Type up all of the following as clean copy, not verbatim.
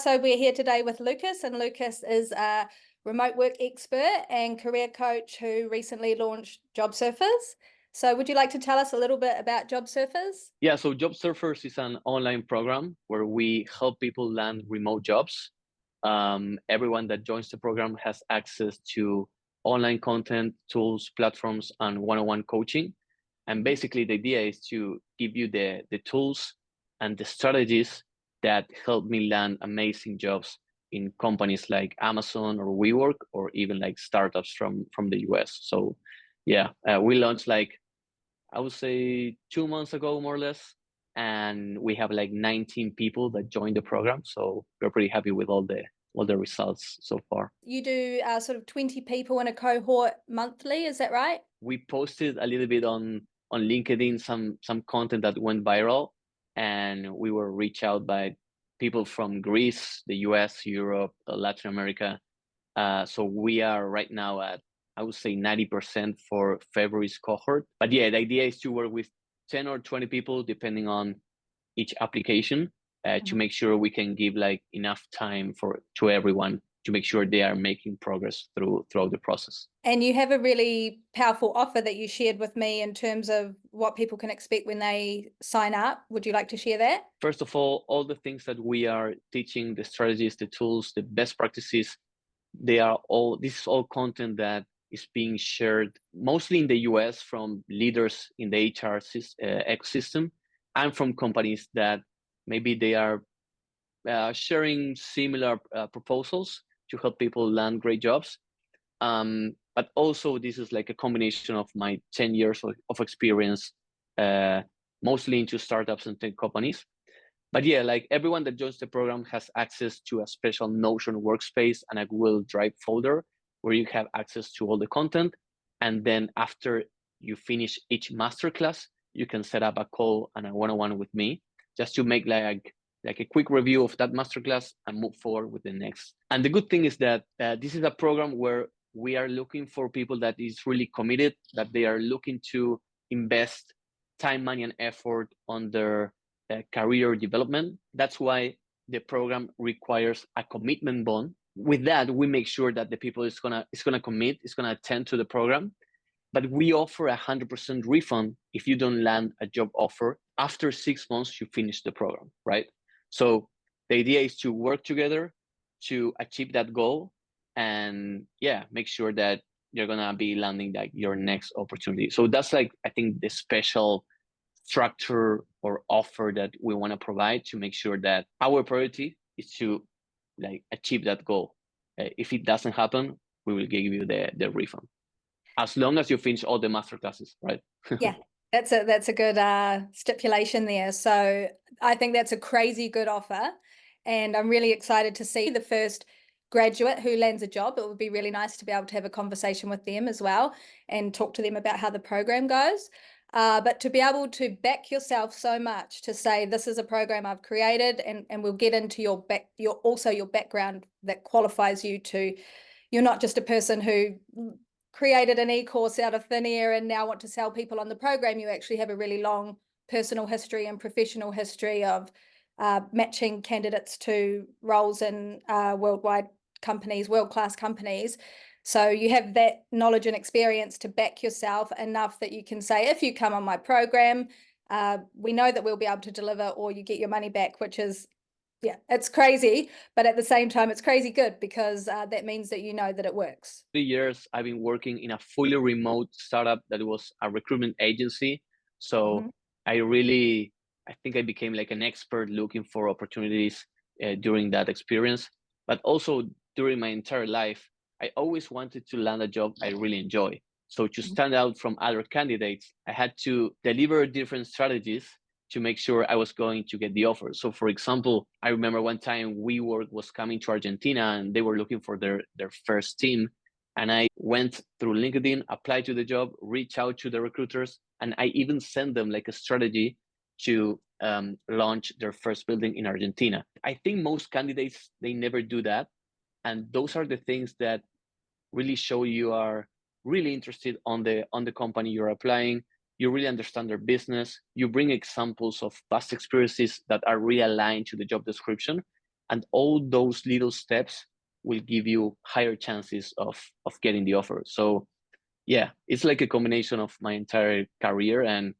So we're here today with Lucas, and Lucas is a remote work expert and career coach who recently launched Jobsurfers. So would you like to tell us a little bit about Jobsurfers? Yeah, so Jobsurfers is an online program where we help people land remote jobs. Everyone that joins the program has access to online content, tools, platforms, and one-on-one coaching. And basically, the idea is to give you the tools and the strategies that help me land amazing jobs in companies like Amazon or WeWork, or even like startups from the US. So yeah, we launched like, I would say 2 months ago, more or less. And we have like 19 people that joined the program. So we're pretty happy with all the results so far. You do sort of 20 people in a cohort monthly, is that right? We posted a little bit on LinkedIn, some content that went viral, and we were reached out by people from Greece, the US, Europe, Latin America. So we are right now at, I would say, 90% for February's cohort. But yeah, the idea is to work with 10 or 20 people, depending on each application, to make sure we can give like enough time to everyone to make sure they are making progress throughout the process. And you have a really powerful offer that you shared with me in terms of what people can expect when they sign up. Would you like to share that? First of all the things that we are teaching, the strategies, the tools, the best practices, this is all content that is being shared mostly in the US from leaders in the HR ecosystem, and from companies that maybe they are sharing similar proposals to help people land great jobs. But also this is like a combination of my 10 years of experience, mostly into startups and tech companies. But yeah, like everyone that joins the program has access to a special Notion workspace and a Google Drive folder where you have access to all the content. And then after you finish each masterclass, you can set up a call and a one-on-one with me just to make like a quick review of that masterclass and move forward with the next. And the good thing is that this is a program where we are looking for people that is really committed, that they are looking to invest time, money, and effort on their career development. That's why the program requires a commitment bond. With that, we make sure that the people is gonna commit, is gonna attend to the program. But we offer 100% refund if you don't land a job offer after 6 months you finish the program, right? So the idea is to work together to achieve that goal, and yeah, make sure that you're gonna be landing like your next opportunity. So that's like, I think, the special structure or offer that we want to provide to make sure that our priority is to like achieve that goal. If it doesn't happen, we will give you the refund, as long as you finish all the master classes, right? Yeah, that's a good stipulation there. So I think that's a crazy good offer, and I'm really excited to see the first graduate who lands a job. It would be really nice to be able to have a conversation with them as well and talk to them about how the program goes. But to be able to back yourself so much to say, this is a program I've created, and we'll get into your background that qualifies you to, you're not just a person who created an e-course out of thin air and now want to sell people on the program. You actually have a really long personal history and professional history of matching candidates to roles in worldwide companies, world-class companies. So you have that knowledge and experience to back yourself enough that you can say, if you come on my program, we know that we'll be able to deliver, or you get your money back, which is, yeah, it's crazy, but at the same time, it's crazy good, because that means that you know that it works. 3 years I've been working in a fully remote startup that was a recruitment agency. So I think I became like an expert looking for opportunities during that experience. But also during my entire life, I always wanted to land a job I really enjoy. So to stand out from other candidates, I had to deliver different strategies to make sure I was going to get the offer. So for example, I remember one time WeWork was coming to Argentina and they were looking for their first team. And I went through LinkedIn, applied to the job, reached out to the recruiters, and I even sent them like a strategy to launch their first building in Argentina. I think most candidates, they never do that. And those are the things that really show you are really interested on the company you're applying. You really understand their business. You bring examples of past experiences that are realigned to the job description. And all those little steps will give you higher chances of getting the offer. So yeah, it's like a combination of my entire career, and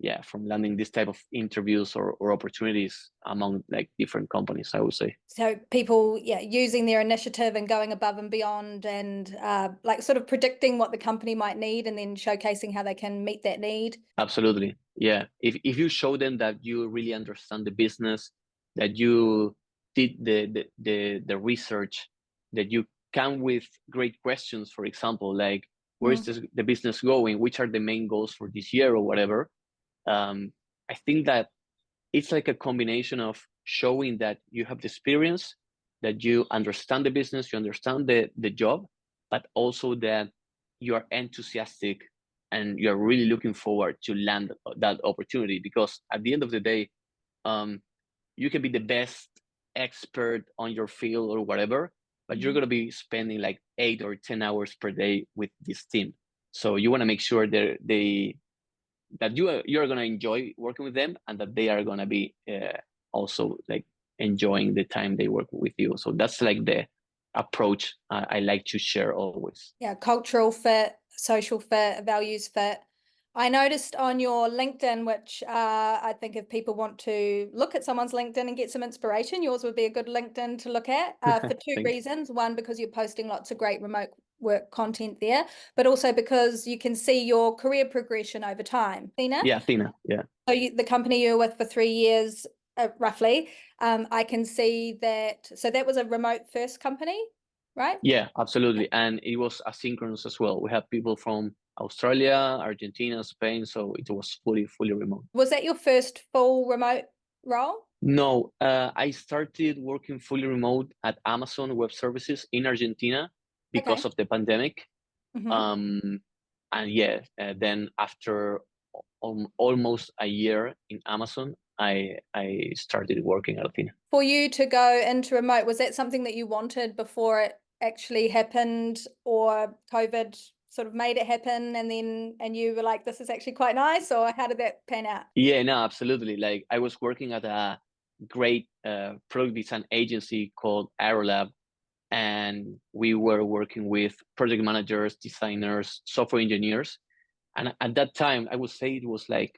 yeah, from landing this type of interviews or opportunities among like different companies, I would say. So people, yeah, using their initiative and going above and beyond, and like sort of predicting what the company might need and then showcasing how they can meet that need. Absolutely. Yeah. If you show them that you really understand the business, that you did the research, that you come with great questions, for example, like where is the business going? Which are the main goals for this year or whatever? I think that it's like a combination of showing that you have the experience, that you understand the business, you understand the job, but also that you are enthusiastic and you're really looking forward to land that opportunity. Because at the end of the day, you can be the best expert on your field or whatever, but you're going to be spending like 8 or 10 hours per day with this team. So you want to make sure that you're going to enjoy working with them, and that they are going to be also like enjoying the time they work with you. So that's like the approach I like to share always. Yeah, cultural fit, social fit, values fit. I noticed on your LinkedIn, which I think if people want to look at someone's LinkedIn and get some inspiration, yours would be a good LinkedIn to look at for two reasons. One, because you're posting lots of great remote work content there, but also because you can see your career progression over time. Athyna? Yeah, Athyna. Yeah. So the company you were with for 3 years, roughly, I can see that. So that was a remote first company, right? Yeah, absolutely. And it was asynchronous as well. We have people from Australia, Argentina, Spain, so it was fully remote. Was that your first full remote role? No, I started working fully remote at Amazon Web Services in Argentina because of the pandemic. And yeah, then after almost a year in Amazon, I started working at Athyna. For you to go into remote, was that something that you wanted before it actually happened, or COVID sort of made it happen and you were like, this is actually quite nice, or how did that pan out? Yeah, no, absolutely. Like I was working at a great product design agency called Aerolab, and we were working with project managers, designers, software engineers. And at that time, I would say it was like,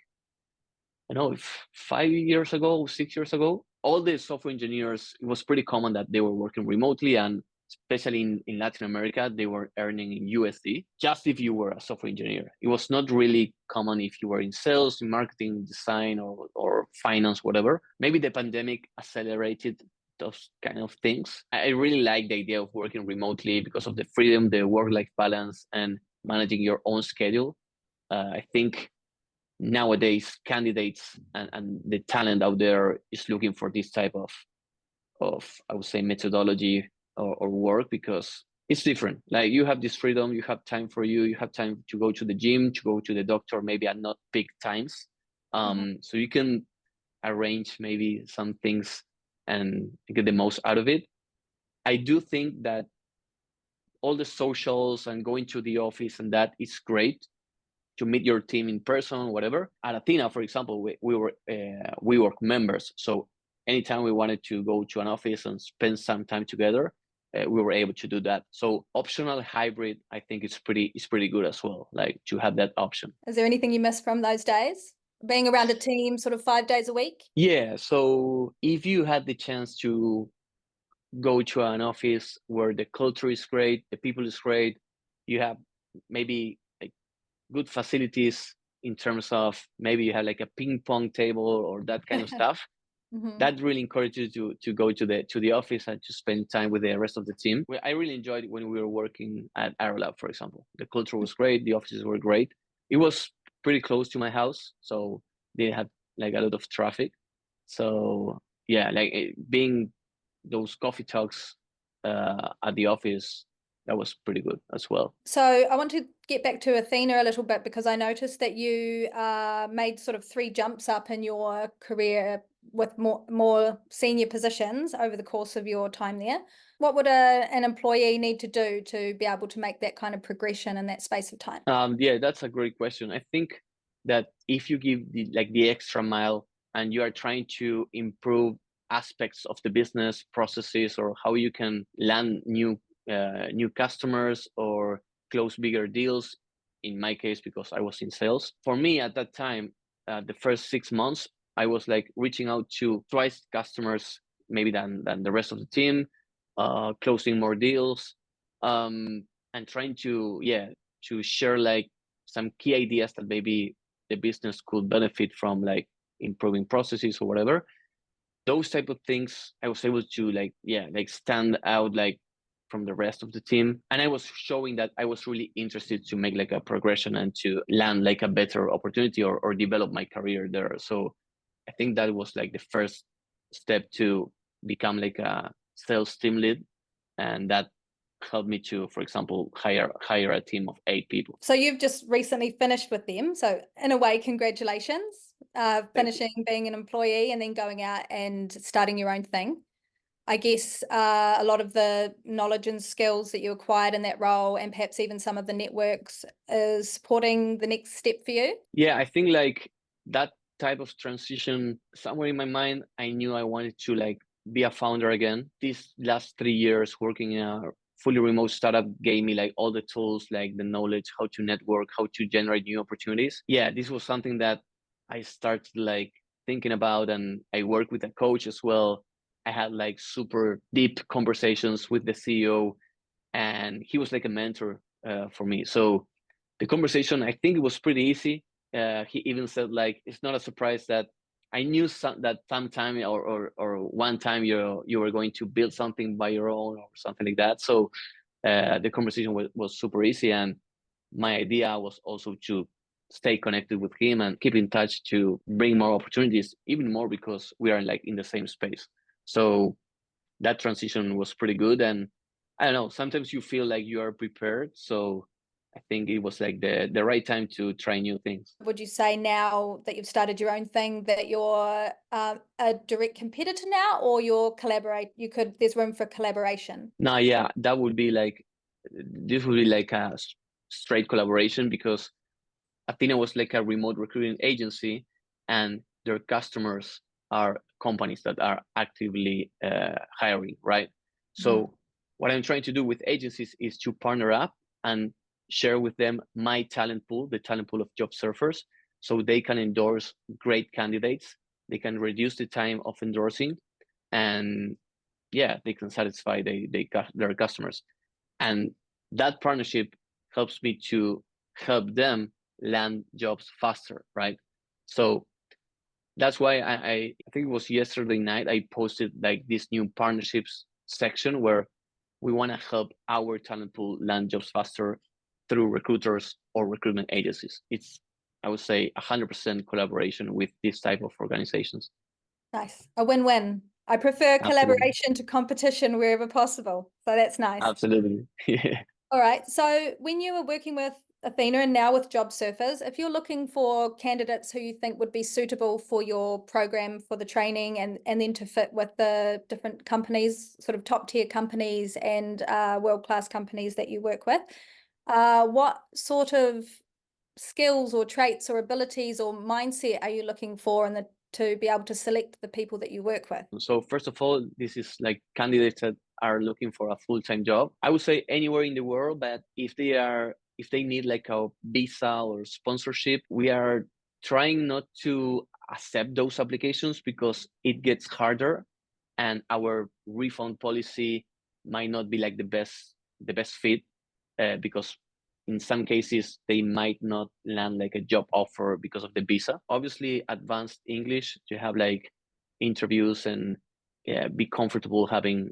5 years ago, 6 years ago, all the software engineers, it was pretty common that they were working remotely, and especially in Latin America, they were earning in USD, just if you were a software engineer. It was not really common if you were in sales, in marketing, design, or finance, whatever. Maybe the pandemic accelerated those kind of things. I really like the idea of working remotely because of the freedom, the work-life balance, and managing your own schedule. I think nowadays candidates and the talent out there is looking for this type of I would say methodology or work, because it's different. Like you have this freedom, you have time for you have time to go to the gym, to go to the doctor, maybe at not peak times. So you can arrange maybe some things and get the most out of it. I do think that all the socials and going to the office and that is great, to meet your team in person, whatever. At Athyna, for example, we were WeWork members. So anytime we wanted to go to an office and spend some time together, we were able to do that. So optional hybrid, I think it's pretty good as well, like to have that option. Is there anything you miss from those days? Being around a team sort of 5 days a week? Yeah. So if you had the chance to go to an office where the culture is great, the people is great, you have maybe like good facilities in terms of maybe you have like a ping pong table or that kind of stuff. That really encourages you to go to the office and to spend time with the rest of the team. I really enjoyed it when we were working at Aerolab, for example. The culture was great, the offices were great. It was pretty close to my house, so they had like a lot of traffic. So yeah, like being those coffee talks at the office, that was pretty good as well. So I want to get back to Athyna a little bit, because I noticed that you made sort of 3 jumps up in your career with more senior positions over the course of your time there. What would an employee need to do to be able to make that kind of progression in that space of time? Yeah, that's a great question. I think that if you give the extra mile and you are trying to improve aspects of the business processes, or how you can land new customers or close bigger deals. In my case, because I was in sales, for me at that time, the first 6 months, I was like reaching out to twice customers maybe than the rest of the team, closing more deals, and trying to share like some key ideas that maybe the business could benefit from, like improving processes or whatever. Those type of things, I was able to like stand out like from the rest of the team, and I was showing that I was really interested to make like a progression and to land like a better opportunity, or develop my career there. So I think that was like the first step to become like a sales team lead, and that helped me to, for example, hire a team of 8 people. So you've just recently finished with them. So in a way, congratulations, finishing being an employee and then going out and starting your own thing. I guess a lot of the knowledge and skills that you acquired in that role, and perhaps even some of the networks, is supporting the next step for you. Yeah, I think like that type of transition, somewhere in my mind, I knew I wanted to like be a founder again. These last 3 years working in a fully remote startup gave me like all the tools, like the knowledge, how to network, how to generate new opportunities. Yeah, this was something that I started like thinking about, and I worked with a coach as well. I had like super deep conversations with the CEO, and he was like a mentor for me. So the conversation, I think it was pretty easy. He even said like, it's not a surprise that I knew that sometime or one time you were going to build something by your own or something like that. So the conversation was super easy, and my idea was also to stay connected with him and keep in touch to bring more opportunities, even more because we are like in the same space. So that transition was pretty good, and I don't know, sometimes you feel like you are prepared. So I think it was like the right time to try new things. Would you say now that you've started your own thing that you're a direct competitor now, or there's room for collaboration? No, yeah, that would be like, this would be like a straight collaboration, because Athyna was like a remote recruiting agency, and their customers are companies that are actively hiring, right? So what I'm trying to do with agencies is to partner up and share with them my talent pool, the talent pool of Jobsurfers, so they can endorse great candidates. They can reduce the time of endorsing, and yeah, they can satisfy their customers. And that partnership helps me to help them land jobs faster, right? So that's why I think it was yesterday night, I posted like this new partnerships section where we want to help our talent pool land jobs faster through recruiters or recruitment agencies. It's, I would say, 100% collaboration with this type of organizations. Nice. A win-win. I prefer Absolutely. collaboration to competition wherever possible. So that's nice. Absolutely. Yeah. All right. So when you were working with Athyna and now with Jobsurfers, if you're looking for candidates who you think would be suitable for your program, for the training, and then to fit with the different companies, sort of top tier companies and world-class companies that you work with, what sort of skills or traits or abilities or mindset are you looking for to be able to select the people that you work with? So first of all, this is like candidates that are looking for a full-time job. I would say anywhere in the world, but if they need like a visa or sponsorship, we are trying not to accept those applications because it gets harder, and our refund policy might not be like the best fit, because in some cases they might not land like a job offer because of the visa. Obviously, advanced English to have like interviews and be comfortable having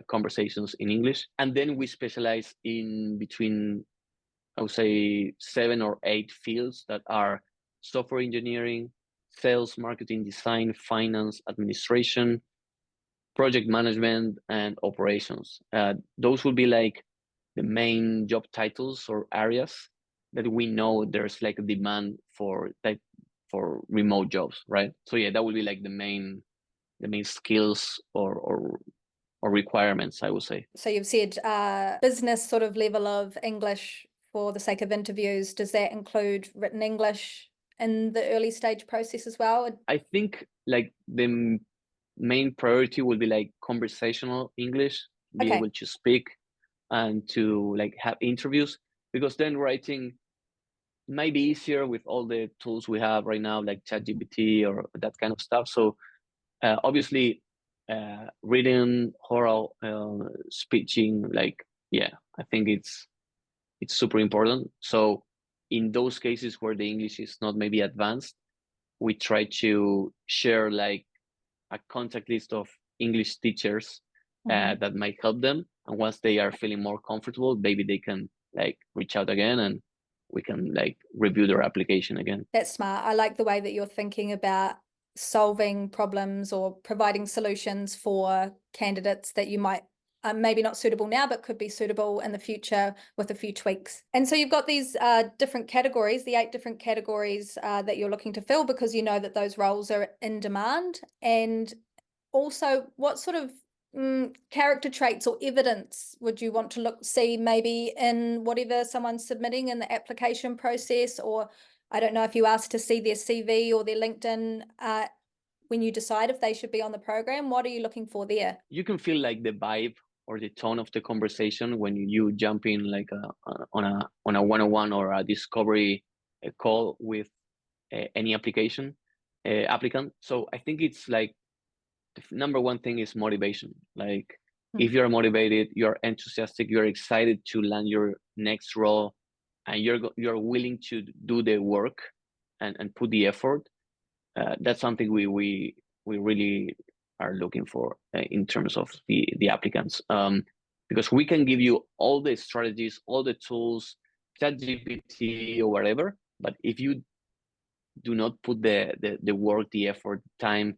conversations in English. And then we specialize in between, I would say, 7 or 8 fields that are software engineering, sales, marketing, design, finance, administration, project management, and operations. Those will be like the main job titles or areas that we know there's like a demand for, like for remote jobs, right? So yeah, that would be like the main skills or requirements, I would say. So you've said business sort of level of English for the sake of interviews. Does that include written English in the early stage process as well? I think like main priority will be like conversational English, be Okay. able to speak and to like have interviews, because then writing might be easier with all the tools we have right now, like ChatGPT or that kind of stuff. So obviously, reading, oral, speaking, like, yeah, I think it's super important. So in those cases where the English is not maybe advanced, we try to share like a contact list of English teachers that might help them. And once they are feeling more comfortable, maybe they can like reach out again and we can like review their application again. That's smart. I like the way that you're thinking about solving problems or providing solutions for candidates that you might maybe not suitable now, but could be suitable in the future with a few tweaks. And so you've got these different categories, the 8 different categories that you're looking to fill, because you know that those roles are in demand. And also, what sort of character traits or evidence would you want to see maybe in whatever someone's submitting in the application process? Or I don't know if you ask to see their CV or their LinkedIn when you decide if they should be on the program. What are you looking for there? You can feel like the vibe or the tone of the conversation when you jump in like on a one-on-one or a discovery call with any applicant. So I think it's like the number one thing is motivation. Like if you're motivated, you're enthusiastic, you're excited to land your next role, and you're willing to do the work and put the effort, that's something we really are looking for in terms of the applicants, because we can give you all the strategies, all the tools, ChatGPT or whatever, but if you do not put the work, the effort, time,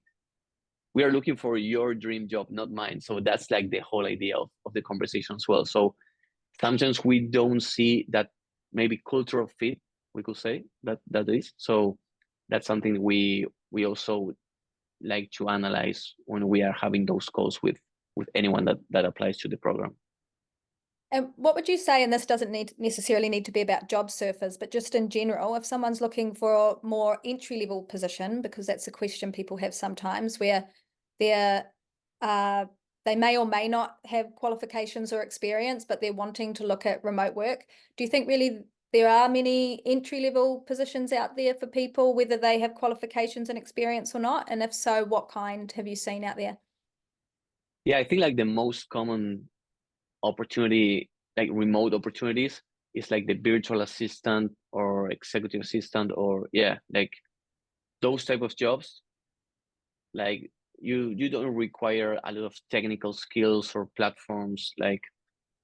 we are looking for your dream job, not mine. So that's like the whole idea of the conversation as well. So sometimes we don't see that maybe cultural fit, we could say that is. So that's something we also like to analyze when we are having those calls with anyone that applies to the program. And what would you say, and this doesn't necessarily need to be about Jobsurfers, but just in general, if someone's looking for a more entry-level position, because that's a question people have sometimes, where they're they may or may not have qualifications or experience, but they're wanting to look at remote work. Do you think really there are many entry-level positions out there for people, whether they have qualifications and experience or not? And if so, what kind have you seen out there? Yeah, I think like the most common opportunity, like remote opportunities, is like the virtual assistant or executive assistant, or like those type of jobs. Like you don't require a lot of technical skills or platforms. Like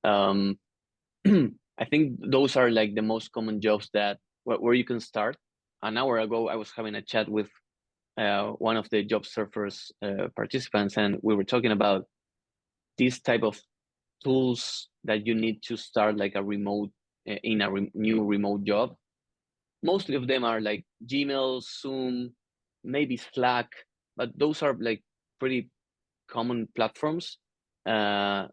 I think those are like the most common jobs that where you can start. An hour ago, I was having a chat with one of the Jobsurfers participants, and we were talking about this type of tools that you need to start like a remote in a new remote job. Mostly of them are like Gmail, Zoom, maybe Slack, but those are like pretty common platforms, and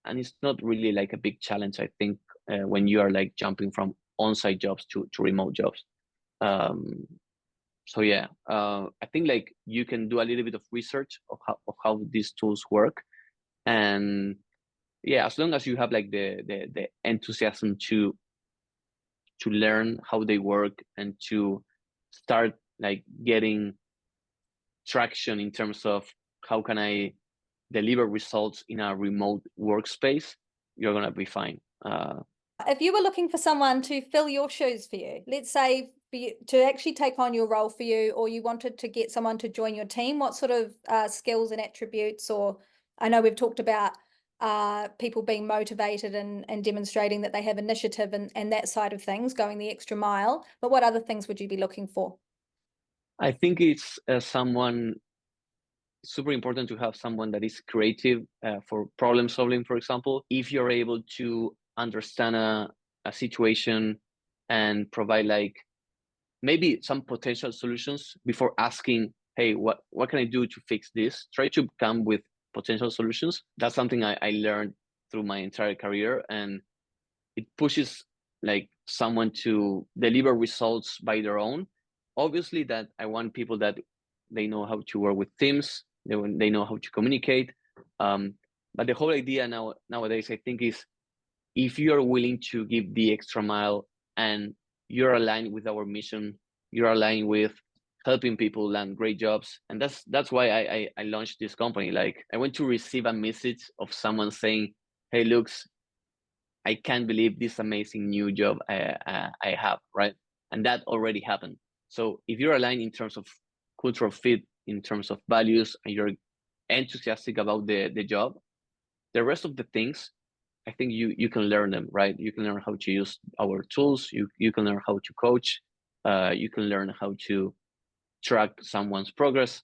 it's not really like a big challenge, I think, when you are like jumping from on-site jobs to remote jobs. So yeah, I think like you can do a little bit of research of how these tools work, and yeah, as long as you have like the enthusiasm to learn how they work and to start like getting traction in terms of how can I deliver results in a remote workspace, you're gonna be fine. If you were looking for someone to fill your shoes for you, let's say for you to actually take on your role for you, or you wanted to get someone to join your team, what sort of skills and attributes, or I know we've talked about people being motivated and demonstrating that they have initiative and that side of things, going the extra mile, but what other things would you be looking for? I think it's super important to have someone that is creative for problem solving, for example. If you're able to understand a situation and provide like maybe some potential solutions before asking, hey, what can I do to fix this? Try to come with potential solutions. That's something I learned through my entire career, and it pushes like someone to deliver results by their own. Obviously that I want people that they know how to work with teams, they know how to communicate. But the whole idea nowadays, I think, is if you're willing to give the extra mile and you're aligned with our mission, you're aligned with helping people land great jobs. And that's why I launched this company. Like, I went to receive a message of someone saying, "Hey, Lux, I can't believe this amazing new job I have," right? And that already happened. So if you're aligned in terms of cultural fit, in terms of values, and you're enthusiastic about the job, the rest of the things, I think you can learn them, right? You can learn how to use our tools. You can learn how to coach. You can learn how to track someone's progress.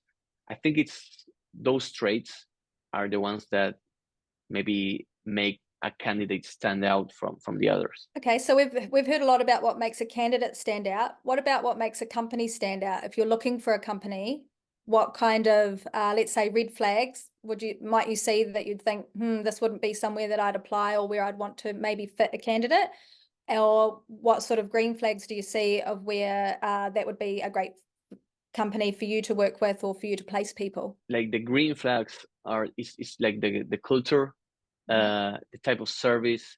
I think it's those traits are the ones that maybe make a candidate stand out from the others. Okay, so we've heard a lot about what makes a candidate stand out. What about what makes a company stand out? If you're looking for a company, what kind of let's say red flags might you see that you'd think, this wouldn't be somewhere that I'd apply or where I'd want to maybe fit a candidate? Or what sort of green flags do you see of where that would be a great company for you to work with or for you to place people? Like the green flags are is like the culture, the type of service.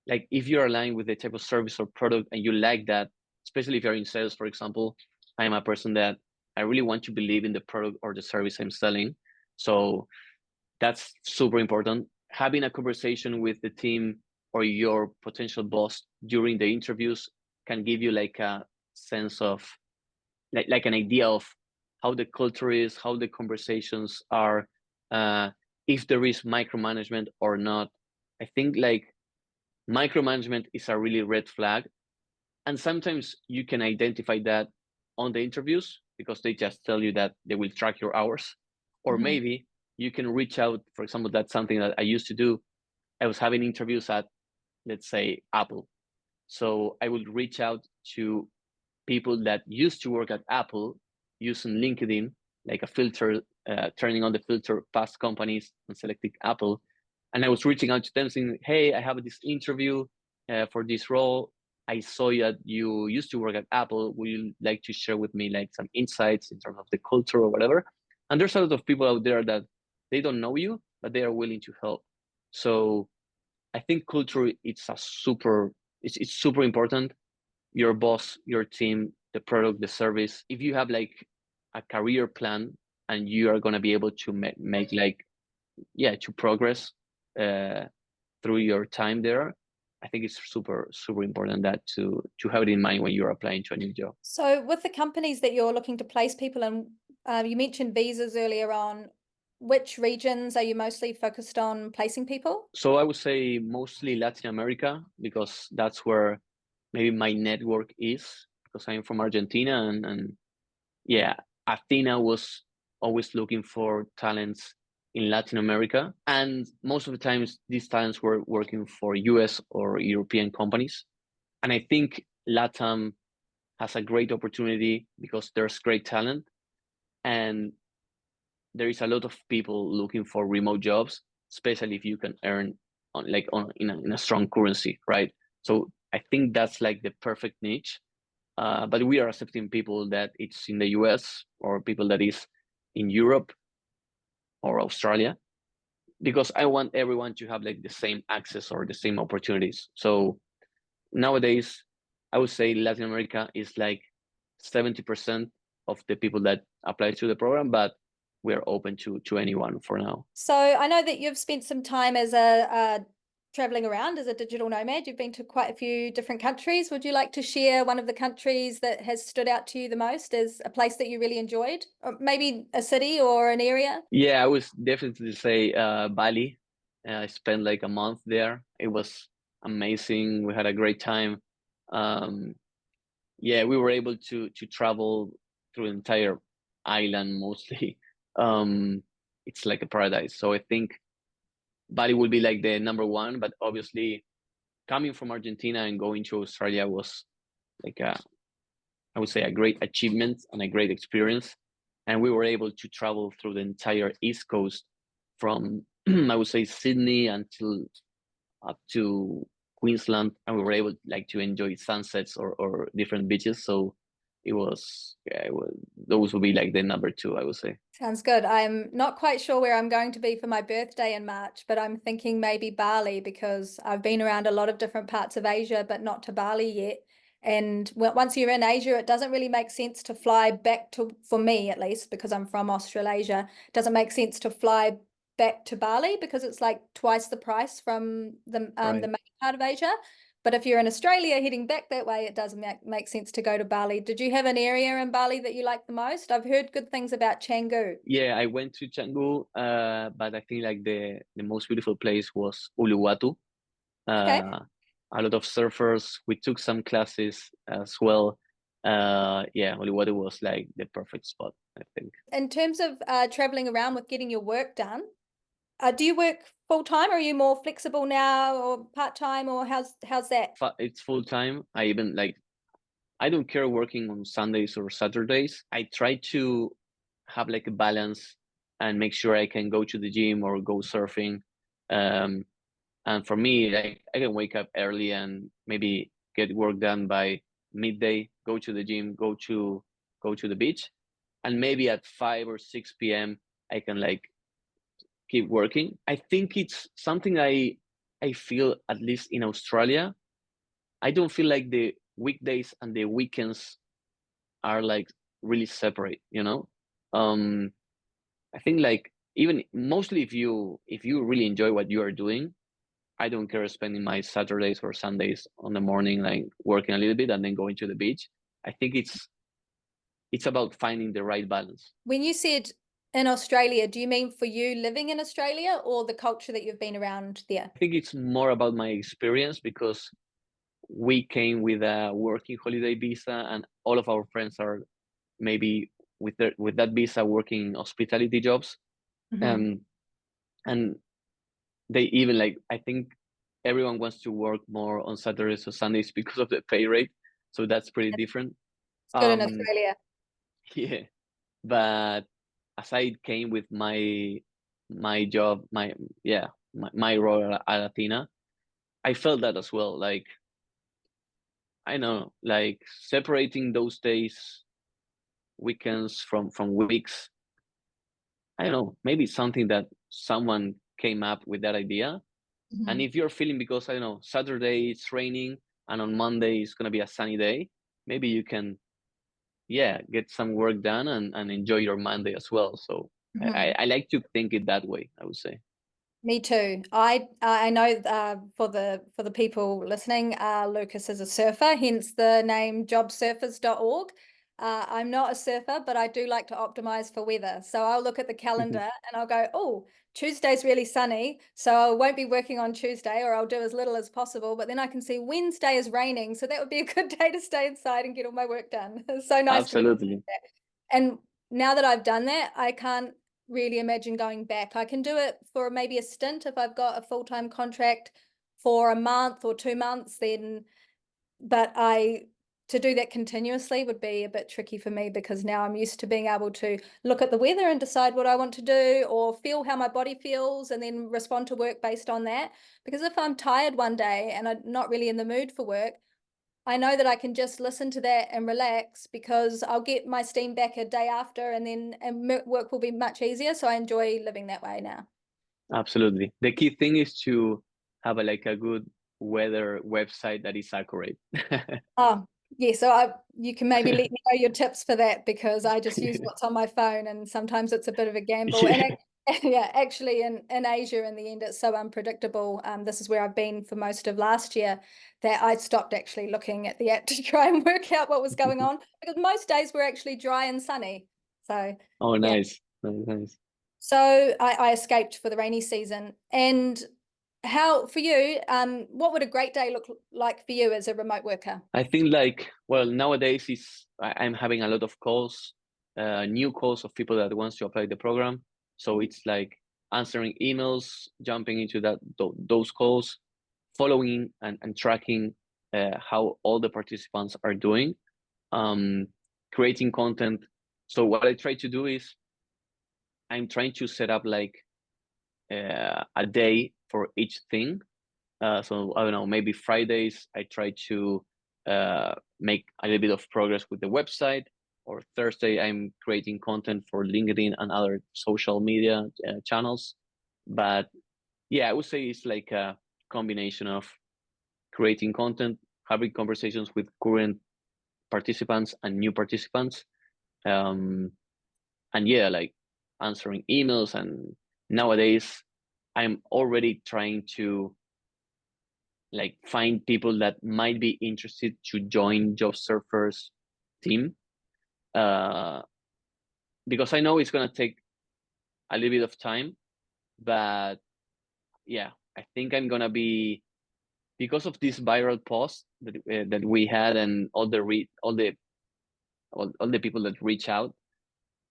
Like if you're aligned with the type of service or product and you like that, especially if you're in sales, for example, I'm a person that I really want to believe in the product or the service I'm selling. So that's super important. Having a conversation with the team or your potential boss during the interviews can give you like a sense of like an idea of how the culture is, how the conversations are, if there is micromanagement or not. I think like micromanagement is a really red flag. And sometimes you can identify that on the interviews because they just tell you that they will track your hours. Or maybe you can reach out. For example, that's something that I used to do. I was having interviews at, let's say, Apple. So I would reach out to people that used to work at Apple using LinkedIn, like a filter, turning on the filter past companies and selecting Apple. And I was reaching out to them saying, "Hey, I have this interview for this role. I saw that you used to work at Apple. Would you like to share with me like some insights in terms of the culture or whatever?" And there's a lot of people out there that they don't know you, but they are willing to help. So I think culture it's super important. Your boss, your team, the product, the service. If you have like a career plan and you are gonna be able to make like to progress through your time there, I think it's super important that to have it in mind when you're applying to a new job. So with the companies that you're looking to place people in, you mentioned visas earlier on. Which regions are you mostly focused on placing people? So I would say mostly Latin America because that's where maybe my network is because I'm from Argentina and Athyna was always looking for talents in Latin America. And most of the times these talents were working for US or European companies. And I think LATAM has a great opportunity because there's great talent and there is a lot of people looking for remote jobs, especially if you can earn in a strong currency, right? So I think that's like the perfect niche. But we are accepting people that it's in the US or people that is in Europe or Australia, because I want everyone to have like the same access or the same opportunities. So nowadays, I would say Latin America is like 70% of the people that apply to the program, but we are open to anyone for now. So I know that you've spent some time as a traveling around as a digital nomad. You've been to quite a few different countries. Would you like to share one of the countries that has stood out to you the most as a place that you really enjoyed? Or maybe a city or an area? Yeah, I would definitely say Bali. I spent like a month there. It was amazing. We had a great time. We were able to travel through the entire island mostly. It's like a paradise. So I think Bali will be like the number one, but obviously coming from Argentina and going to Australia was like I would say a great achievement and a great experience. And we were able to travel through the entire East Coast from I would say Sydney until up to Queensland, and we were able like to enjoy sunsets or different beaches. So those would be like the number two, I would say. Sounds good. I'm not quite sure where I'm going to be for my birthday in March, but I'm thinking maybe Bali because I've been around a lot of different parts of Asia, but not to Bali yet. And once you're in Asia, it doesn't really make sense to fly back to, for me at least, because I'm from Australasia, it doesn't make sense to fly back to Bali because it's like twice the price from the Right. main part of Asia. But if you're in Australia heading back that way, it does make sense to go to Bali. Did you have an area in Bali that you like the most? I've heard good things about Canggu. Yeah, I went to Canggu, but I think like the most beautiful place was Uluwatu. Okay. A lot of surfers. We took some classes as well. Yeah, Uluwatu was like the perfect spot, I think. In terms of traveling around with getting your work done, do you work full time or are you more flexible now or part time or how's that? It's full time. I don't care working on Sundays or Saturdays. I try to have like a balance and make sure I can go to the gym or go surfing. And for me, like I can wake up early and maybe get work done by midday, go to the gym, go to the beach, and maybe at 5 or 6 p.m. I can like keep working. I think it's something I feel at least in Australia. I don't feel like the weekdays and the weekends are like really separate, you know? I think like even mostly if you really enjoy what you are doing, I don't care spending my Saturdays or Sundays on the morning like working a little bit and then going to the beach. I think it's about finding the right balance. When you said in Australia, do you mean for you living in Australia or the culture that you've been around there? I think it's more about my experience because we came with a working holiday visa and all of our friends are maybe with that visa working hospitality jobs. Mm-hmm. Um, and they even like I think everyone wants to work more on Saturdays or Sundays because of the pay rate. So that's pretty different. It's good in Um, Australia. yeah, but as I came with my job, my role at Athyna, I felt that as well. Like I know, like separating those days, weekends from weeks. I don't know, maybe something that someone came up with that idea. And Mm-hmm. if you're feeling because I don't know, Saturday it's raining and on Monday it's gonna be a sunny day, maybe you can get some work done and enjoy your Monday as well. So Mm-hmm. I like to think it that way, I would say. Me too. I know for the people listening, Lucas is a surfer, hence the name jobsurfers.org. I'm not a surfer, but I do like to optimize for weather. So I'll look at the calendar and I'll go, oh, Tuesday's really sunny, so I won't be working on Tuesday, or I'll do as little as possible. But then I can see Wednesday is raining, so that would be a good day to stay inside and get all my work done. It's so nice to be able to do Absolutely. that. And now that I've done that, I can't really imagine going back. I can do it for maybe a stint if I've got a full-time contract for a month or 2 months, then, but to do that continuously would be a bit tricky for me because now I'm used to being able to look at the weather and decide what I want to do or feel how my body feels and then respond to work based on that. Because if I'm tired one day and I'm not really in the mood for work, I know that I can just listen to that and relax because I'll get my steam back a day after and work will be much easier. So I enjoy living that way now. Absolutely. The key thing is to have like a good weather website that is accurate. Oh, yeah. So you can maybe let me know your tips for that because I just use what's on my phone and sometimes it's a bit of a gamble. Yeah, Yeah, actually in Asia in the end, it's so unpredictable. This is where I've been for most of last year that I stopped actually looking at the app to try and work out what was going on because most days were actually dry and sunny. So oh, yeah. nice. Nice. So I escaped for the rainy season. And how for you, what would a great day look like for you as a remote worker? I think like, well, nowadays I'm having a lot of calls, new calls of people that wants to apply the program. So it's like answering emails, jumping into those calls, following and tracking how all the participants are doing, um, creating content. So what I try to do is I'm trying to set up like a day for each thing. So I don't know, maybe Fridays I try to make a little bit of progress with the website. Or Thursday, I'm creating content for LinkedIn and other social media channels. But yeah, I would say it's like a combination of creating content, having conversations with current participants and new participants, and yeah, like answering emails. And nowadays, I'm already trying to like find people that might be interested to join Jobsurfers team, because I know it's gonna take a little bit of time, but yeah, I think I'm gonna be, because of this viral post that we had and all the people that reach out.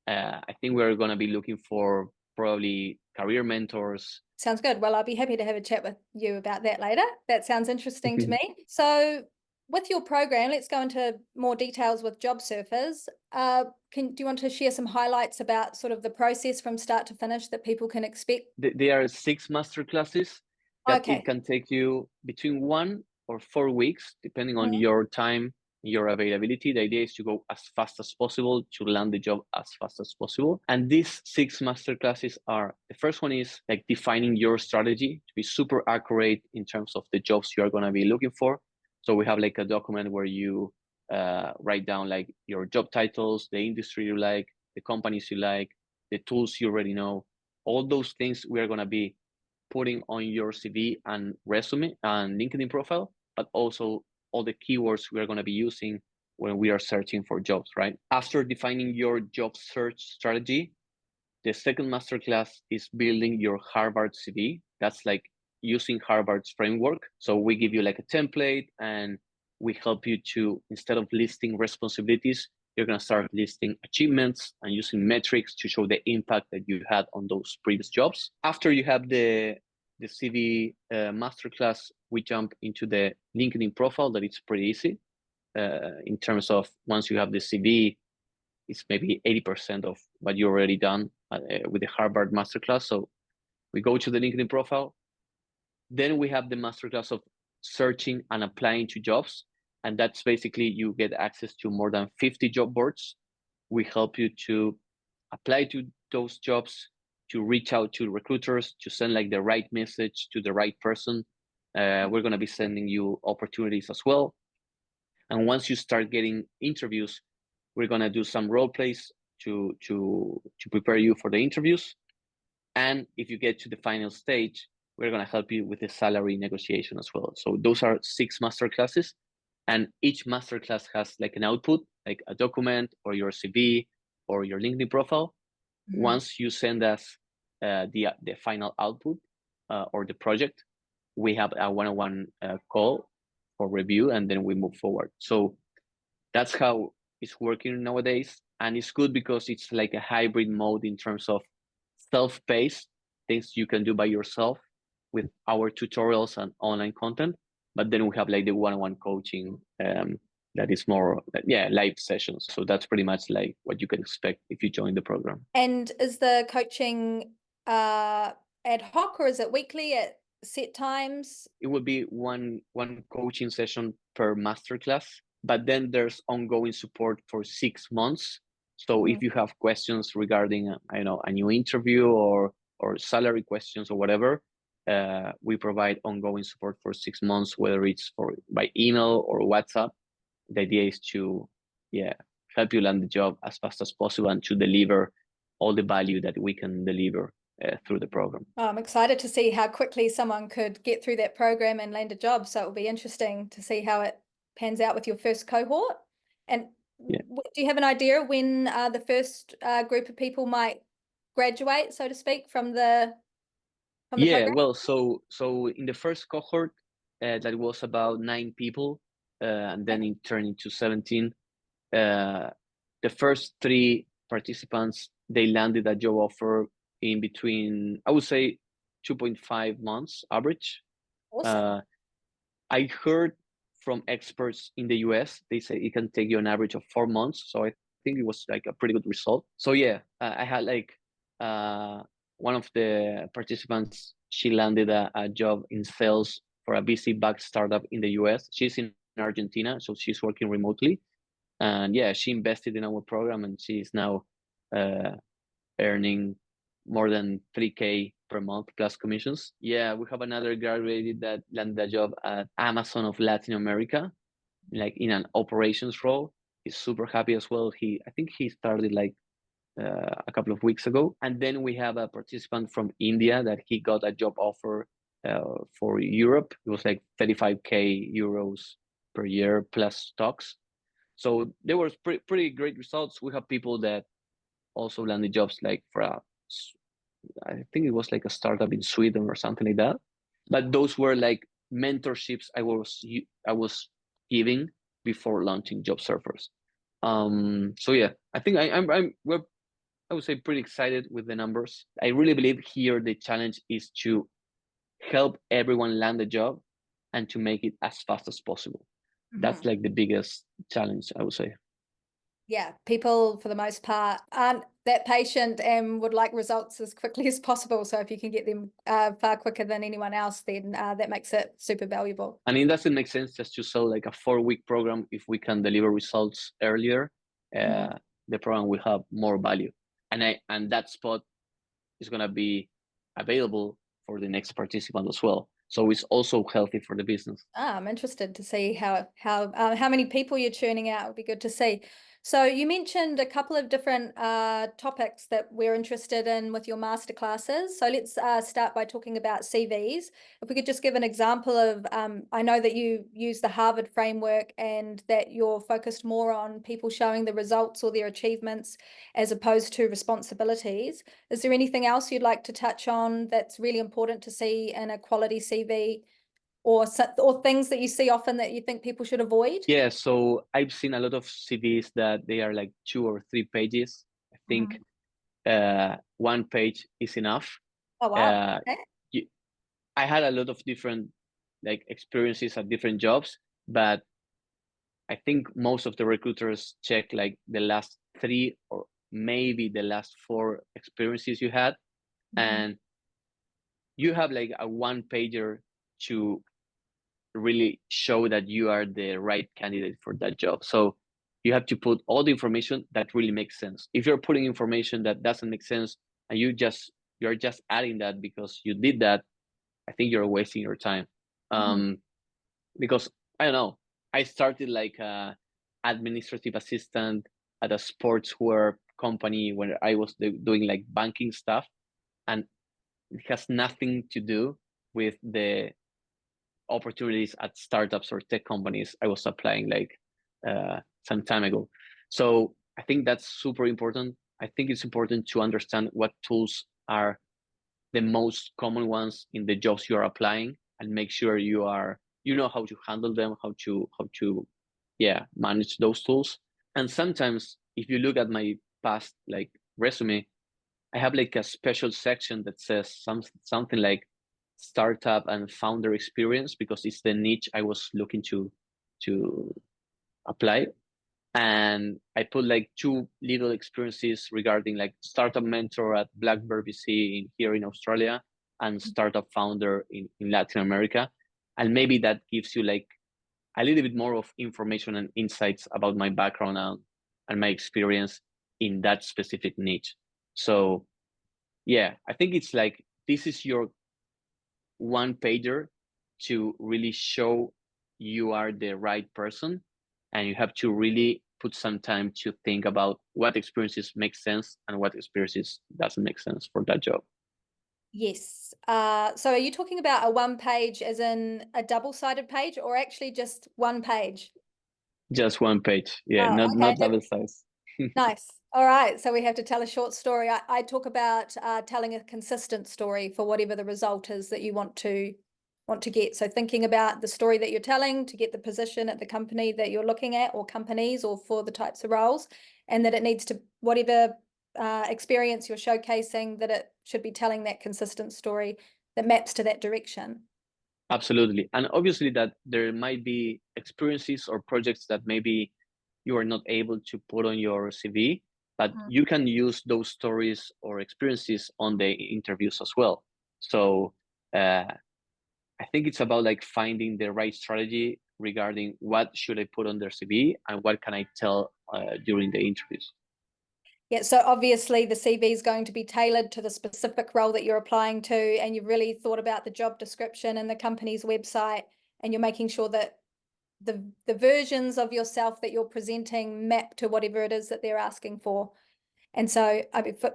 I think we're gonna be looking for probably career mentors. Sounds good. Well, I'll be happy to have a chat with you about that later. That sounds interesting to me. So with your program, let's go into more details with Jobsurfers. Do you want to share some highlights about sort of the process from start to finish that people can expect? There are 6 masterclasses that Okay. it can take you between 1 or 4 weeks, depending on Mhm. your time, your availability. The idea is to go as fast as possible, to land the job as fast as possible. And these 6 masterclasses are, the first one is like defining your strategy to be super accurate in terms of the jobs you are going to be looking for. So we have like a document where you write down like your job titles, the industry you like, the companies you like, the tools you already know. All those things we are going to be putting on your CV and resume and LinkedIn profile, but also all the keywords we are going to be using when we are searching for jobs, right? After defining your job search strategy, the second masterclass is building your Harvard CV. That's like using Harvard's framework. So we give you like a template and we help you to, instead of listing responsibilities, you're going to start listing achievements and using metrics to show the impact that you had on those previous jobs. After you have the CV masterclass, we jump into the LinkedIn profile. That it's pretty easy in terms of, once you have the CV, it's maybe 80% of what you already done with the Harvard masterclass. So we go to the LinkedIn profile. Then we have the masterclass of searching and applying to jobs. And that's basically, you get access to more than 50 job boards. We help you to apply to those jobs, to reach out to recruiters, to send like the right message to the right person. We're going to be sending you opportunities as well. And once you start getting interviews, we're going to do some role plays to prepare you for the interviews. And if you get to the final stage, we're going to help you with the salary negotiation as well. So those are 6 masterclasses, and each masterclass has like an output, like a document or your CV or your LinkedIn profile. Mm-hmm. Once you send us the final output or the project, we have a one-on-one call for review, and then we move forward. So that's how it's working nowadays. And it's good because it's like a hybrid mode in terms of self-paced things you can do by yourself with our tutorials and online content. But then we have like the one-on-one coaching that is more, live sessions. So that's pretty much like what you can expect if you join the program. And is the coaching ad hoc, or is it weekly at set times? It will be one coaching session per masterclass, but then there's ongoing support for 6 months. So if you have questions regarding, a new interview or salary questions or whatever, we provide ongoing support for 6 months, whether it's by email or WhatsApp. The idea is to, help you land the job as fast as possible and to deliver all the value that we can deliver through the program. I'm excited to see how quickly someone could get through that program and land a job. So it will be interesting to see how it pans out with your first cohort. And do you have an idea when the first group of people might graduate, so to speak, from the program? Well, so in the first cohort, that was about 9 people, and then it turned into 17. The first 3 participants, they landed a job offer in between, I would say, 2.5 months average. Awesome. I heard from experts in the US, they say it can take you an average of 4 months. So I think it was like a pretty good result. So I had like one of the participants, she landed a job in sales for a VC-backed startup in the US. She's in Argentina, so she's working remotely. And yeah, she invested in our program, and she's now earning more than 3K per month plus commissions. Yeah, we have another graduate that landed a job at Amazon of Latin America, like in an operations role. He's super happy as well. I think he started like a couple of weeks ago. And then we have a participant from India that he got a job offer for Europe. It was like 35K euros per year plus stocks. So there was pretty great results. We have people that also landed jobs like for I think it was like a startup in Sweden or something like that. But those were like mentorships I was giving before launching Jobsurfers. So yeah, I think we're, I would say, pretty excited with the numbers. I really believe here the challenge is to help everyone land a job and to make it as fast as possible. That's like the biggest challenge, I would say. Yeah, people for the most part aren't that patient and would like results as quickly as possible. So if you can get them far quicker than anyone else, then that makes it super valuable. And it doesn't make sense just to sell like a 4-week program if we can deliver results earlier. The program will have more value, and that spot is going to be available for the next participant as well. So it's also healthy for the business. I'm interested to see how many people you're churning out. It would be good to see. So you mentioned a couple of different topics that we're interested in with your masterclasses. So let's start by talking about CVs. If we could just give an example of, I know that you use the Harvard framework and that you're focused more on people showing the results or their achievements as opposed to responsibilities. Is there anything else you'd like to touch on that's really important to see in a quality CV? Or things that you see often that you think people should avoid? Yeah, so I've seen a lot of CVs that they are like 2 or 3 pages. I think 1 page is enough. Oh, wow. Okay. I had a lot of different like experiences at different jobs, but I think most of the recruiters check like the last 3 or maybe the last 4 experiences you had, and you have like a 1-pager to really show that you are the right candidate for that job. So you have to put all the information that really makes sense. If you're putting information that doesn't make sense and you're just adding that because you did that, I think you're wasting your time. Because I don't know, I started like a administrative assistant at a sportswear company when I was doing like banking stuff, and it has nothing to do with the opportunities at startups or tech companies I was applying like some time ago. So I think that's super important. I think it's important to understand what tools are the most common ones in the jobs you are applying, and make sure you know how to handle them, how to manage those tools. And sometimes if you look at my past like resume, I have like a special section that says something like startup and founder experience, because it's the niche I was looking to apply. And I put like 2 little experiences regarding like startup mentor at Blackbird VC here in Australia, and startup founder in Latin America. And maybe that gives you like a little bit more of information and insights about my background and my experience in that specific niche. So yeah, I think it's like, this is your 1-pager to really show you are the right person, and you have to really put some time to think about what experiences make sense and what experiences doesn't make sense for that job. Yes. So are you talking about a 1-page as in a double-sided page, or actually just 1 page? Just 1 page, yeah, Oh, okay. not double size. Nice. All right. So we have to tell a short story. I talk about telling a consistent story for whatever the result is that you want to get. So thinking about the story that you're telling to get the position at the company that you're looking at, or companies, or for the types of roles, and that it needs to, whatever experience you're showcasing, that it should be telling that consistent story that maps to that direction. Absolutely. And obviously that there might be experiences or projects that maybe you are not able to put on your CV, but you can use those stories or experiences on the interviews as well. So I think it's about like finding the right strategy regarding what should I put on their CV and what can I tell during the interviews. Yeah, so obviously the CV is going to be tailored to the specific role that you're applying to, and you've really thought about the job description and the company's website, and you're making sure that the versions of yourself that you're presenting map to whatever it is that they're asking for. And so, I mean, for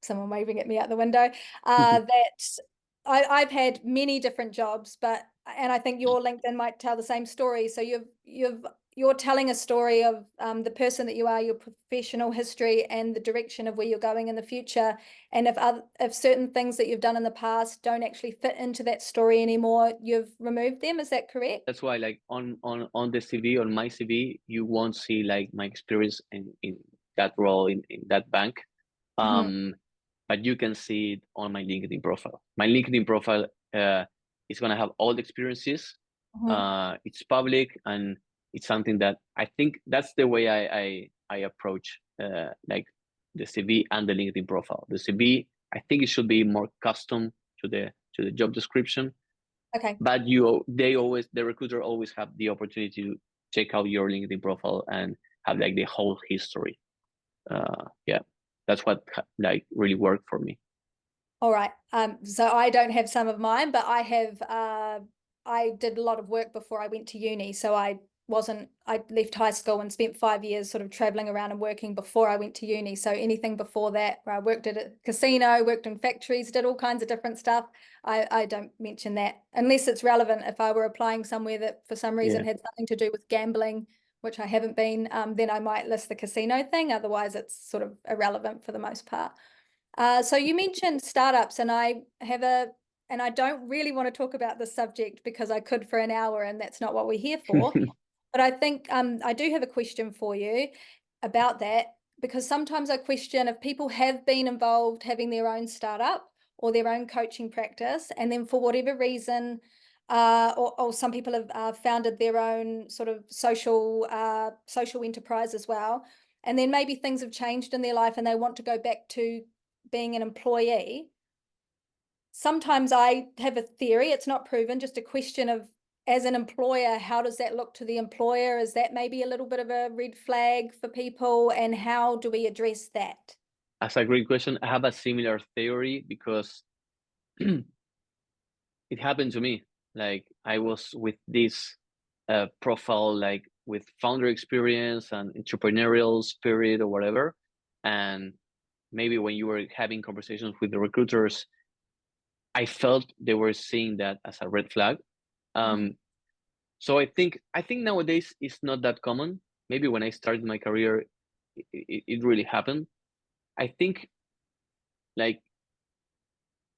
someone waving at me out the window, that I've had many different jobs, and I think your LinkedIn might tell the same story. So you're telling a story of the person that you are, your professional history, and the direction of where you're going in the future. And if certain things that you've done in the past don't actually fit into that story anymore, you've removed them. Is that correct? That's why, like on the CV, on my CV, you won't see like my experience in that role in that bank. But you can see it on my LinkedIn profile. My LinkedIn profile is gonna have all the experiences. It's public, and it's something that I think that's the way I approach like the CV and the LinkedIn profile. The CV, I think it should be more custom to the job description. Okay. But the recruiter always have the opportunity to check out your LinkedIn profile and have like the whole history. Yeah, that's what like really worked for me. All right. So I don't have some of mine, but I have, I did a lot of work before I went to uni. So I left high school and spent 5 years sort of traveling around and working before I went to uni. So anything before that, where I worked at a casino, worked in factories, did all kinds of different stuff, I don't mention that unless it's relevant. If I were applying somewhere that for some reason had something to do with gambling, which I haven't been, then I might list the casino thing. Otherwise, it's sort of irrelevant for the most part. So you mentioned startups, and I don't really want to talk about this subject because I could for an hour, and that's not what we're here for. But I think I do have a question for you about that, because sometimes I question if people have been involved having their own startup or their own coaching practice, and then for whatever reason, or some people have founded their own sort of social enterprise as well, and then maybe things have changed in their life and they want to go back to being an employee. Sometimes I have a theory, it's not proven, just a question of, as an employer, how does that look to the employer? Is that maybe a little bit of a red flag for people? And how do we address that? That's a great question. I have a similar theory because it happened to me. Like I was with this profile, like with founder experience and entrepreneurial spirit or whatever. And maybe when you were having conversations with the recruiters, I felt they were seeing that as a red flag. So I think nowadays it's not that common. Maybe when I started my career, it really happened. I think like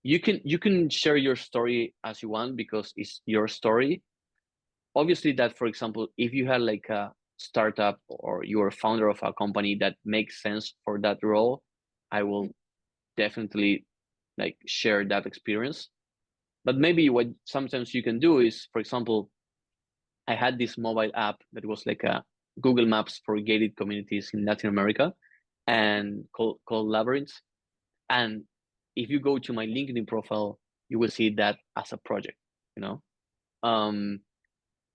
you can share your story as you want because it's your story. Obviously, that for example, if you had like a startup or you're a founder of a company that makes sense for that role, I will definitely like share that experience. But maybe what sometimes you can do is, for example, I had this mobile app that was like a Google Maps for gated communities in Latin America, and called Labyrinth. And if you go to my LinkedIn profile, you will see that as a project, you know.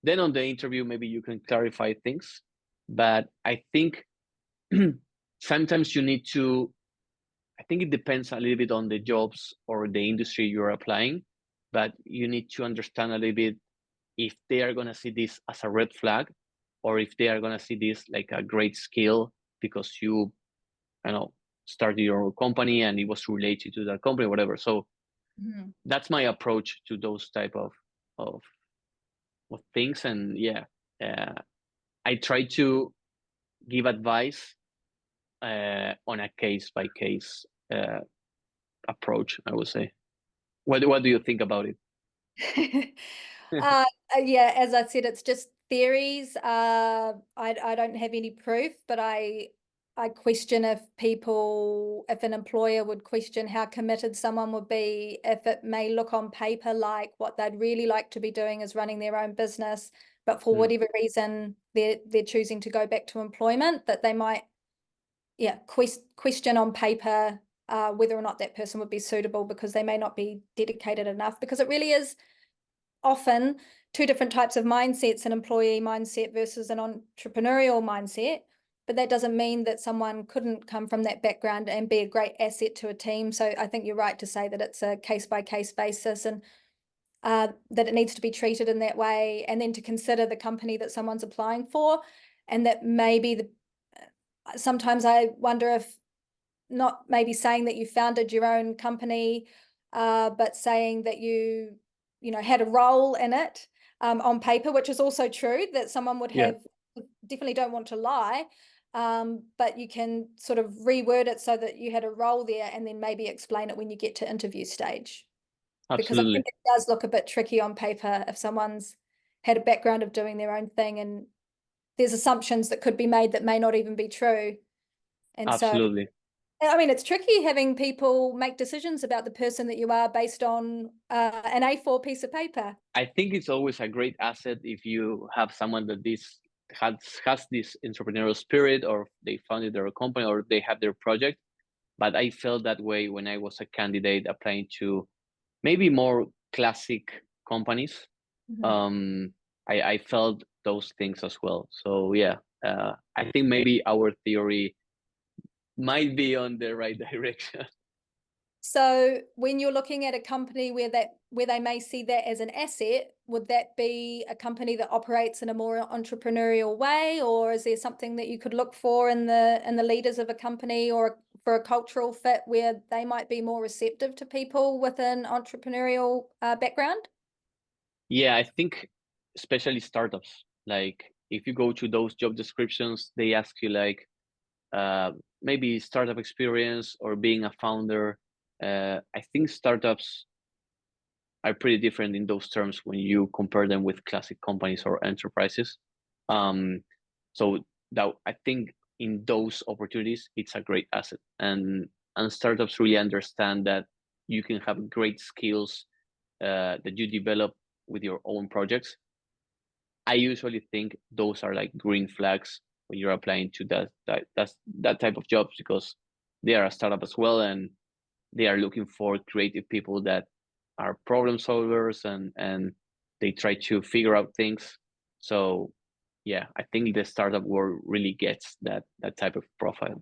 Then on the interview, maybe you can clarify things. But I think sometimes you need to, I think it depends a little bit on the jobs or the industry you're applying, but you need to understand a little bit if they are going to see this as a red flag or if they are going to see this like a great skill because you know, started your own company and it was related to that company, whatever. So that's my approach to those type of things. And I try to give advice on a case by case approach, I would say. What do you think about it? Yeah, as I said, it's just theories. I don't have any proof, but I question if an employer would question how committed someone would be if it may look on paper like what they'd really like to be doing is running their own business, but for whatever reason they're choosing to go back to employment, that they might question on paper whether or not that person would be suitable because they may not be dedicated enough, because it really is often two different types of mindsets, an employee mindset versus an entrepreneurial mindset. But that doesn't mean that someone couldn't come from that background and be a great asset to a team. So I think you're right to say that it's a case-by-case basis, and that it needs to be treated in that way, and then to consider the company that someone's applying for, and that maybe sometimes I wonder if not maybe saying that you founded your own company, but saying that you had a role in it on paper, which is also true, that someone would Yeah, have. Definitely don't want to lie, but you can sort of reword it so that you had a role there, and then maybe explain it when you get to interview stage. Because I absolutely. think it does look a bit tricky on paper if someone's had a background of doing their own thing, and there's assumptions that could be made that may not even be true. And so, Absolutely. I mean, it's tricky having people make decisions about the person that you are based on an A4 piece of paper. I think it's always a great asset if you have someone that this has this entrepreneurial spirit, or they founded their company, or they have their project. But I felt that way when I was a candidate applying to maybe more classic companies. Mhm. um I felt those things as well. So yeah, I think maybe our theory might be on the right direction. So when you're looking at a company where they may see that as an asset, would that be a company that operates in a more entrepreneurial way, or is there something that you could look for in the leaders of a company, or for a cultural fit where they might be more receptive to people with an entrepreneurial background? Yeah, I think especially startups, like if you go to those job descriptions, they ask you like maybe startup experience or being a founder. I think startups are pretty different in those terms when you compare them with classic companies or enterprises. Um, so that I think in those opportunities, it's a great asset, and startups really understand that you can have great skills that you develop with your own projects. I usually think those are like green flags when you're applying to that type of jobs, because they are a startup as well, and they are looking for creative people that are problem solvers, and they try to figure out things. So yeah, I think the startup world really gets that type of profile.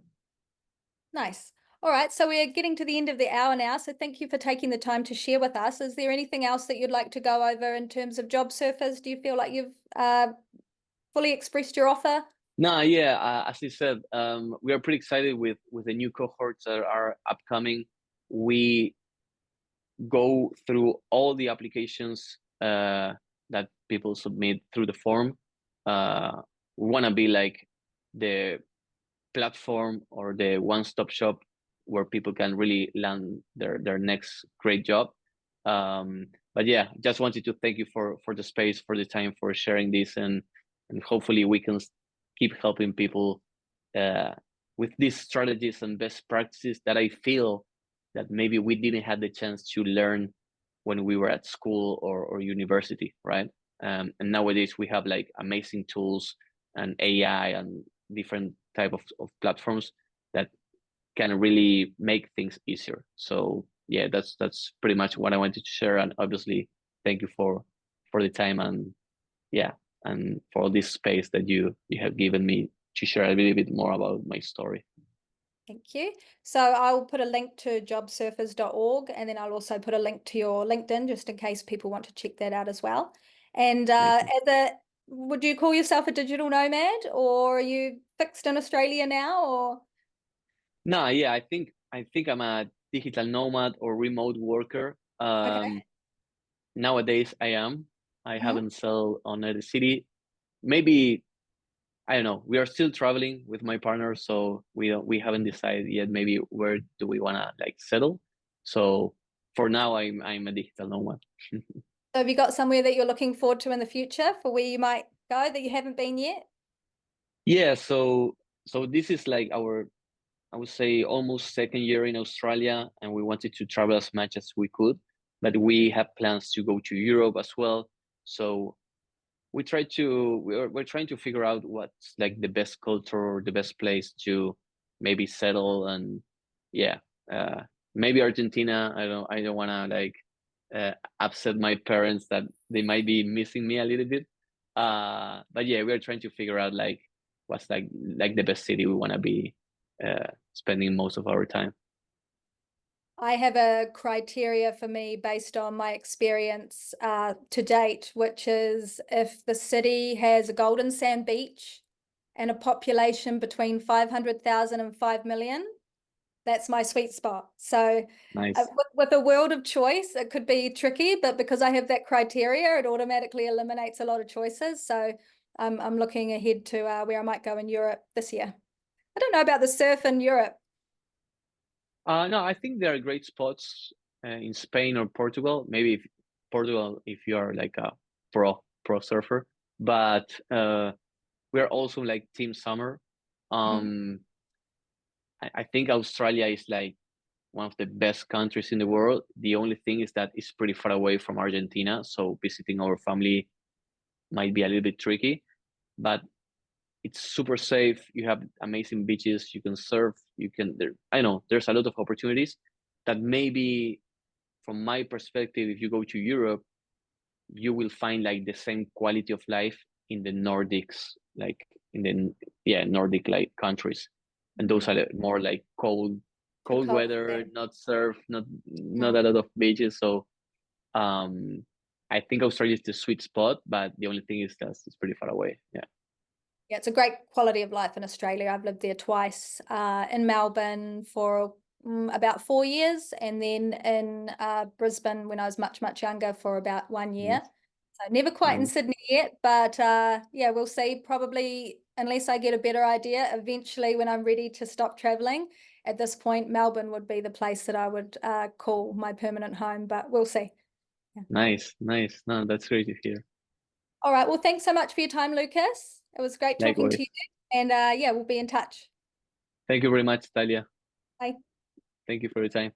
Nice. All right, so we're getting to the end of the hour now, so thank you for taking the time to share with us. Is there anything else that you'd like to go over in terms of Jobsurfers? Do you feel like you've fully expressed your offer? No, yeah, as I said, we are pretty excited with the new cohorts that are upcoming. We go through all the applications that people submit through the form. We want to be like the platform or the one-stop shop where people can really land their next great job. But yeah, just wanted to thank you for the space, for the time, for sharing this, and hopefully we can keep helping people uh, with these strategies and best practices that I feel that maybe we didn't have the chance to learn when we were at school or university, right? And nowadays we have like amazing tools and AI and different type of platforms that can really make things easier. So yeah, that's pretty much what I wanted to share. And obviously, thank you for the time, and yeah, and for this space that you have given me to share a little bit more about my story. Thank you. So I'll put a link to jobsurfers.org, and then I'll also put a link to your LinkedIn just in case people want to check that out as well. And Amazing. would you call yourself a digital nomad, or are you fixed in Australia now, or? No, yeah, I think I'm a digital nomad or remote worker. Okay. Nowadays I am. I Mhm. haven't settled on a city. Maybe I don't know. We are still traveling with my partner, so we haven't decided yet. Maybe where do we wanna like settle? So for now, I'm a digital nomad. So have you got somewhere that you're looking forward to in the future for where you might go that you haven't been yet? Yeah. So this is like our, I would say, almost second year in Australia, and we wanted to travel as much as we could, but we have plans to go to Europe as well. So we're trying to figure out what's like the best culture or the best place to maybe settle. And yeah, maybe Argentina. I don't want to like upset my parents that they might be missing me a little bit. But yeah, we're trying to figure out like what's like the best city we want to be spending most of our time. I have a criteria for me based on my experience to date, which is if the city has a golden sand beach and a population between 500,000 and 5 million, that's my sweet spot. So Nice. with a world of choice, it could be tricky, but because I have that criteria, it automatically eliminates a lot of choices. So I'm looking ahead to where I might go in Europe this year. I don't know about the surf in Europe. No, I think there are great spots in Spain or Portugal. Maybe if Portugal, if you are like a pro surfer, but we're also like Team Summer. Mhm. I think Australia is like one of the best countries in the world. The only thing is that it's pretty far away from Argentina, so visiting our family might be a little bit tricky. But it's super safe. You have amazing beaches. You can surf. You can. I know there's a lot of opportunities that maybe, from my perspective, if you go to Europe, you will find like the same quality of life in the Nordics, like in the Nordic like countries, and those are more like Too cold cold for weather, them. not surf, not Yeah. a lot of beaches. So I think Australia is the sweet spot, but the only thing is that it's pretty far away. Yeah. Yeah, it's a great quality of life in Australia. I've lived there twice, in Melbourne for about 4 years, and then in Brisbane when I was much, much younger for about 1 year. Nice. So never quite in Nice. Sydney yet, but yeah, we'll see. Probably, unless I get a better idea, eventually when I'm ready to stop traveling. At this point, Melbourne would be the place that I would call my permanent home, but we'll see. Yeah. Nice. Nice. No, that's great to hear. All right. Well, thanks so much for your time, Lucas. It was great talking to you. Likewise. And yeah, we'll be in touch. Thank you very much, Talia. Bye. Thank you for your time.